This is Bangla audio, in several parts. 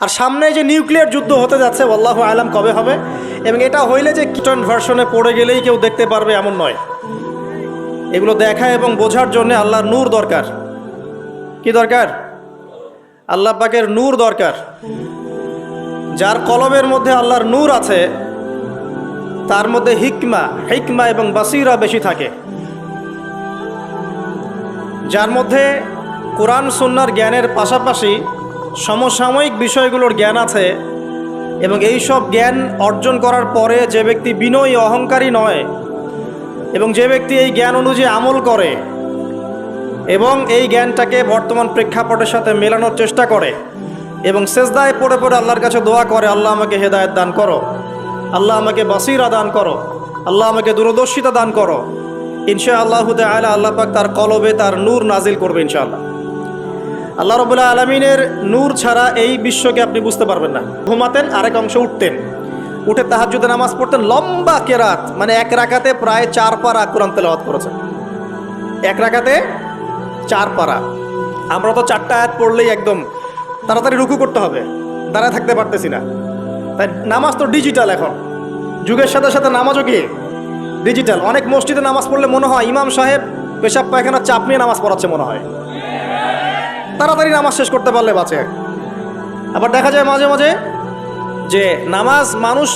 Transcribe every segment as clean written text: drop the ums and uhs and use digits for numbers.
আর সামনে যে নিউক্লিয়ার যুদ্ধ হতে যাচ্ছে আল্লাহু আলাম কবে হবে, এবং এটা হইলে যে কিচন ভার্সনে পড়ে গেলেই কেউ দেখতে পারবে এমন নয়। এগুলো দেখা এবং বোঝার জন্য আল্লাহর নূর দরকার। কি দরকার? আল্লাহ পাকের নূর দরকার। যার কলবের মধ্যে আল্লাহর নূর আছে তার মধ্যে হিকমা এবং বাসিরা বেশি থাকে। যার মধ্যে কোরআন সুন্নাহর জ্ঞানের পাশাপাশি সমসাময়িক বিষয়গুলোর জ্ঞান আছে, এবং এই সব জ্ঞান অর্জন করার পরে যে ব্যক্তি বিনয়ী অহংকারী নয়, এবং যে ব্যক্তি এই জ্ঞান অনুযায়ী আমল করে এবং এই জ্ঞানটাকে বর্তমান প্রেক্ষাপটের সাথে মেলানোর চেষ্টা করে এবং সেজদায় পড়ে পড়ে আল্লাহর কাছে দোয়া করে, আল্লাহ আমাকে হেদায়েত দান করো, আল্লাহ আমাকে বাসিরা দান করো, আল্লাহ আমাকে দূরদর্শিতা দান করো, ইনশাআল্লাহ তাআলা আল্লাহ পাক তার কলবে তার নূর নাজিল করবে ইনশাআল্লাহ। আল্লাহ রাব্বুল আলামিনের নূর ছাড়া এই বিশ্বকে আপনি বুঝতে পারবেন না। ঘুমাতেন, আরেক অংশ উঠতেন, উঠে তাহাজ্জুদে নামাজ পড়তেন, লম্বা কেরাত, মানে এক রাকাতে প্রায় 4 পারা কোরআন তেলাওয়াত করেছেন। এক রাকাতে 4 পারা। আমরা তো 4টা আয়াত পড়লেই একদম তাড়াতাড়ি রুকু করতে হবে, দাঁড়ায় থাকতে পারতেছি না। তাই নামাজ তো ডিজিটাল, এখন যুগের সাথে সাথে নামাজও কি ডিজিটাল। অনেক মসজিদে নামাজ পড়লে মনে হয় ইমাম সাহেব পেশাব পায়খানার চাপ নিয়ে নামাজ পড়াচ্ছে মনে হয়, তাড়াতাড়ি নামাজ শেষ করতে পারলে বাঁচে। আবার দেখা যায় মাঝে মাঝে যে নামাজ মানুষ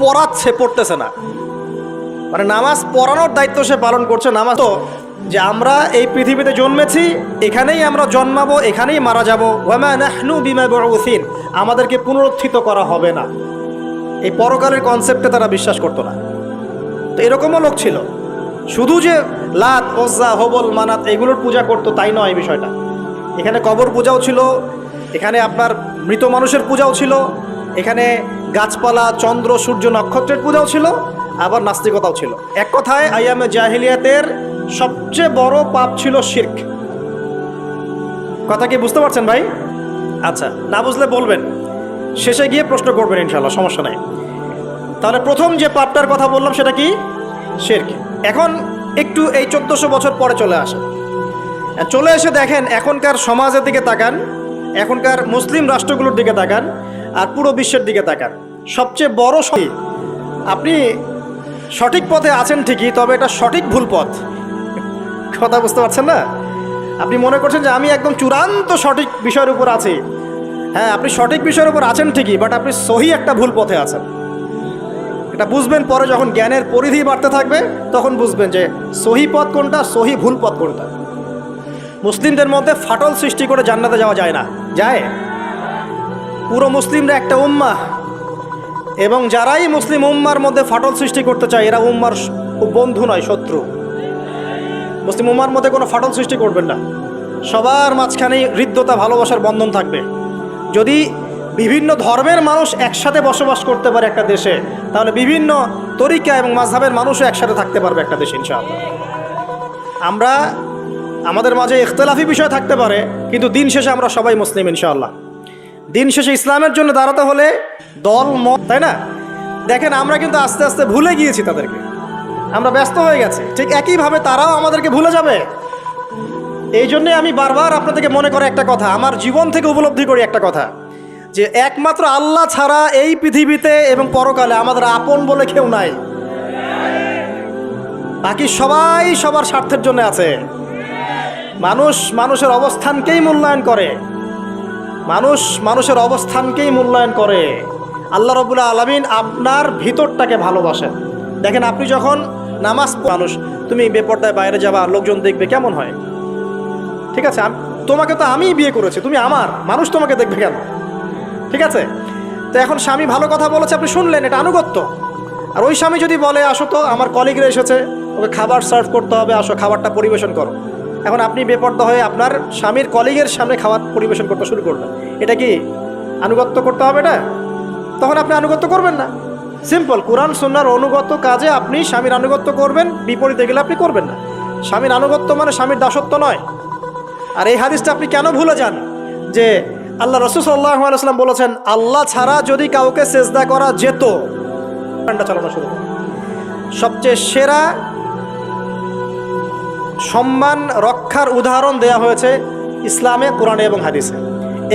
পড়াচ্ছে, পড়তেছে না, মানে নামাজ পড়ানোর দায়িত্ব সে পালন করছে। নামাজ তো যে আমরা এই পৃথিবীতে জন্মেছি, এখানেই আমরা জন্মাবো, এখানেই মারা যাবো, ওয়ামা নাহনু বিমাবউসিন, আমাদেরকে পুনরুত্থিত করা হবে না, এই পরকালের কনসেপ্টে তারা বিশ্বাস করতো না। তো এরকমও লোক ছিল, শুধু যে লাত ওজ্জা হবল মানাত এগুলোর পূজা করতো তাই নয় বিষয়টা। এখানে কবর পূজাও ছিল, এখানে আপনার মৃত মানুষের পূজাও ছিল, এখানে গাছপালা চন্দ্র সূর্য নক্ষত্রের পূজাও ছিল, আবার নাস্তিকতাও ছিল। এক কথায় আইয়ামে জাহিলিয়াতের সবচেয়ে বড় পাপ ছিল শিরক। কথা কি বুঝতে পারছেন ভাই? আচ্ছা, না বুঝলে বলবেন, শেষে গিয়ে প্রশ্ন করবেন ইনশাল্লাহ, সমস্যা নাই। তাহলে প্রথম যে পাপটার কথা বললাম সেটা কি? শিরক। এখন একটু এই 1400 বছর পরে চলে এসে দেখেন এখনকার সমাজের দিকে তাকান, এখনকার মুসলিম রাষ্ট্রগুলোর দিকে তাকান, আর পুরো বিশ্বের দিকে তাকান। সবচেয়ে বড় আপনি সঠিক পথে আছেন ঠিকই, তবে এটা সঠিক ভুল পথ। কথা বুঝতে পারছেন না? আপনি মনে করছেন যে আমি একদম চূড়ান্ত সঠিক বিষয়ের উপর আছি। হ্যাঁ, আপনি সঠিক বিষয়ের উপর আছেন ঠিকই, বাট আপনি সহি একটা ভুল পথে আছেন। এটা বুঝবেন পরে, যখন জ্ঞানের পরিধি বাড়তে থাকবে তখন বুঝবেন যে সহি পথ কোনটা, সহি ভুল পথ কোনটা। মুসলিমদের মধ্যে ফাটল সৃষ্টি করে জান্নাতে যাওয়া যায় না। যায়? পুরো মুসলিমরা একটা উম্মাহ, এবং যারাই মুসলিম উম্মার মধ্যে ফাটল সৃষ্টি করতে চায় এরা উম্মার বন্ধু নয়, শত্রু। মুসলিম উম্মার মধ্যে কোনো ফাটল সৃষ্টি করবেন না। সবার মাঝখানেই হৃদ্যতা ভালোবাসার বন্ধন থাকবে। যদি বিভিন্ন ধর্মের মানুষ একসাথে বসবাস করতে পারে একটা দেশে, তাহলে বিভিন্ন তরিকা এবং মাযহাবের মানুষও একসাথে থাকতে পারবে একটা দেশে ইনশাআল্লাহ। আমরা আমাদের মাঝে ইখতিলাফি বিষয় থাকতে পারে, কিন্তু দিন শেষে আমরা সবাই মুসলিম ইনশাআল্লাহ। দিন শেষে ইসলামের জন্য দাঁড়াতে হলে দল মত, তাই না? দেখেন আমরা কিন্তু আস্তে আস্তে ভুলে গিয়েছি তাদেরকে, আমরা ব্যস্ত হয়ে গেছি। ঠিক একইভাবে তারাও আমাদেরকে ভুলে যাবে। এই জন্যে আমি বারবার আপনাদেরকে মনে করে একটা কথা, আমার জীবন থেকে উপলব্ধি করি একটা কথা, যে একমাত্র আল্লাহ ছাড়া এই পৃথিবীতে এবং পরকালে আমাদের আপন বলে কেউ নাই। বাকি সবাই সবার স্বার্থের জন্য আছে। মানুষ মানুষের অবস্থানকেই মূল্যায়ন করে, মানুষ মানুষের অবস্থানকেই মূল্যায়ন করে। আল্লাহ রাব্বুল আলামিন আপনার ভিতরটাকে ভালোবাসেন। দেখেন আপনি যখন নামাজ মানুষ, তুমি বেপরদায় বাইরে যাবা, লোকজন দেখবে, কেমন হয়? ঠিক আছে, তোমাকে তো আমিই বিয়ে করেছি, তুমি আমার, মানুষ তোমাকে দেখবে কেন? ঠিক আছে, তো এখন স্বামী ভালো কথা বলেছে, আপনি শুনলেন, এটা আনুগত্য। আর ওই স্বামী যদি বলে আসো তো আমার কলিগরা এসেছে, ওকে খাবার সার্ভ করতে হবে, আসো খাবারটা পরিবেশন করো, এখন আপনি বেপরদা হয়ে আপনার স্বামীর কলিগের সামনে খাবার পরিবেশন করতে শুরু করলেন, এটা কি আনুগত্য করতে হবে না? তখন আপনি আনুগত্য করবেন না। সিম্পল, কোরআন সুন্নাহর অনুগত কাজে আপনি স্বামীর আনুগত্য করবেন, বিপরীতে গেলে আপনি করবেন না। স্বামীর আনুগত্য মানে স্বামীর দাসত্ব নয়। আর এই হাদিসটা আপনি কেন ভুলে যান যে আল্লাহ রাসূল সাল্লাল্লাহু আলাইহি ওয়াসাল্লাম বলেছেন, আল্লাহ ছাড়া যদি কাউকে সেজদা করা যেত, চালানো শুরু করে। সবচেয়ে সেরা সম্মান রক্ষার উদাহরণ দেয়া হয়েছে ইসলামে, কোরআনে এবং হাদিসে।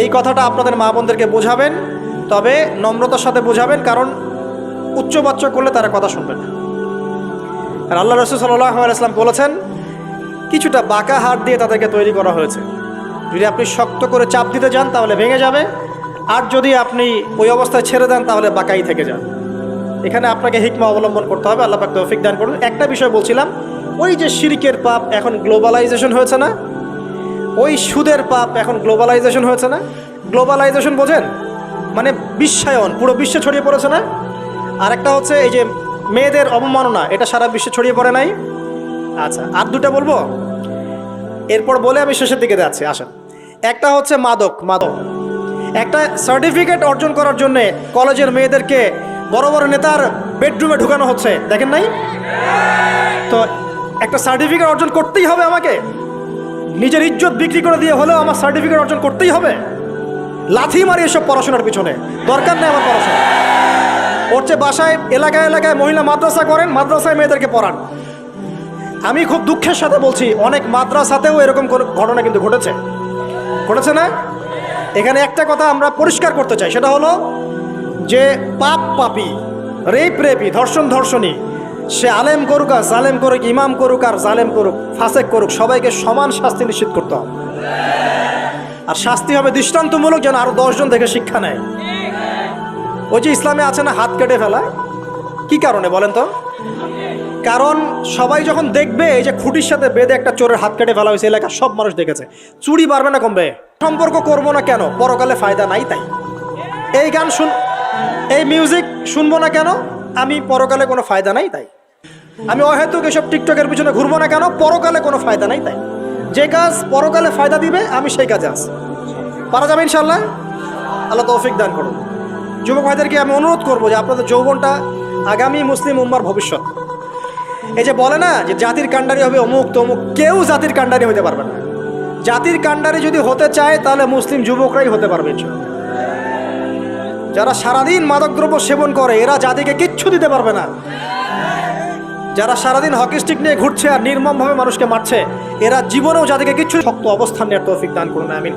এই কথাটা আপনাদের মা বোনদেরকে বোঝাবেন, তবে নম্রতার সাথে বোঝাবেন, কারণ উচ্চবাচ্য করলে তারা কথা শুনবে না। আর আল্লাহ রাসূল সাল্লাল্লাহু আলাইহি ওয়াসাল্লাম বলেছেন, কিছুটা বাঁকা হাত দিয়ে তাদেরকে তৈরি করা হয়েছে। যদি আপনি শক্ত করে চাপ দিতে যান তাহলে ভেঙে যাবে, আর যদি আপনি ওই অবস্থায় ছেড়ে দেন তাহলে বাঁকাই থেকে যান। এখানে আপনাকে হিকমা অবলম্বন করতে হবে। আল্লাহ পাক তৌফিক দান করুন। একটা বিষয় বলছিলাম, ওই যে শিরকের পাপ এখন গ্লোবালাইজেশন হয়েছে না, ওই সুদের পাপ এখন গ্লোবালাইজেশন হয়েছে না। গ্লোবালাইজেশন বোঝেন? মানে বিশ্বায়ন, পুরো বিশ্বে ছড়িয়ে পড়েছে না। আর একটা হচ্ছে এই যে মেয়েদের অবমাননা, এটা সারা বিশ্বে ছড়িয়ে পড়ে নাই? আচ্ছা, আর দুটা বলবো, এরপর বলে আমি শেষের দিকে যাচ্ছি। আসেন, একটা হচ্ছে মাদক। একটা সার্টিফিকেট অর্জন করার জন্য কলেজের মেয়েদেরকে বড় বড় নেতার বেডরুমে ঢুকানো হচ্ছে, দেখেন নাই? তো একটা সার্টিফিকেট অর্জন করতেই হবে আমাকে, নিজের ইজ্জত বিক্রি করে দিয়ে হলেও আমার সার্টিফিকেট অর্জন করতেই হবে। লাথি মারি এসব পড়াশোনার পিছনে, দরকার নেই আমার পড়াশোনা। ওর চেয়ে বাসায় এলাকায় এলাকায় মহিলা মাদ্রাসা করেন, মাদ্রাসায় মেয়েদেরকে পড়ান। আমি খুব দুঃখের সাথে বলছি, অনেক মাদ্রাসাতেও এরকম ঘটনা কিন্তু ঘটেছে না। এখানে একটা কথা আমরা পরিষ্কার করতে চাই, সেটা হলো যে পাপী, রেপি, ধর্ষণী, সে আলেম করুক আর জালেম করুক, ইমাম করুক আর জালেম করুক, ফাসেক করুক, সবাইকে সমান শাস্তি নিশ্চিত করতে হবে। আর শাস্তি হবে দৃষ্টান্তমূলক, যেন আরো 10 জন দেখে শিক্ষা নেয়। ওই যে ইসলামে আছে না হাত কেটে ফেলা, কি কারণে বলেন তো? কারণ সবাই যখন দেখবে এই যে খুঁটির সাথে বেঁধে একটা চোরের হাত কেটে ফেলা হয়েছে, এলাকার সব মানুষ দেখেছে, চুরি বাড়বে না কমবে? সম্পর্ক করবো না কেন? পরকালে ফায়দা নাই তাই। এই গান এই মিউজিক শুনবো না কেন? আমি পরকালে কোনো ফায়দা নাই তাই। আমি অহেতুক এসব টিকটকের পিছনে ঘুরবো না কেন? পরকালে কোনো ফায়দা নাই তাই। যে কাজ পরকালে ফায়দা দিবে আমি সেই কাজে আছি। পারা যাবে ইনশাল্লাহ। আল্লাহ তৌফিক দান করুন। যুবক ভাইদেরকে আমি অনুরোধ করবো যে আপনাদের যৌবনটা আগামী মুসলিম উম্মার ভবিষ্যৎ। এই যে বলে না যে জাতির কাণ্ডারি হবে অমুক তমুক, কেউ জাতির কাণ্ডারি হতে পারবে না। জাতির কাণ্ডারি যদি হতে চায় তাহলে মুসলিম যুবকরাই হতে পারবে। যারা সারাদিন মাদকদ্রব্য সেবন করে এরা জাতিকে কিচ্ছু দিতে পারবে না। যারা সারাদিন হকি স্টিক নিয়ে ঘুরছে আর নির্মমভাবে মানুষকে মারছে, এরা জীবনেও জাতিকে কিচ্ছু। শক্ত অবস্থান নেওয়ার তৌফিক দান করুন, আমিন।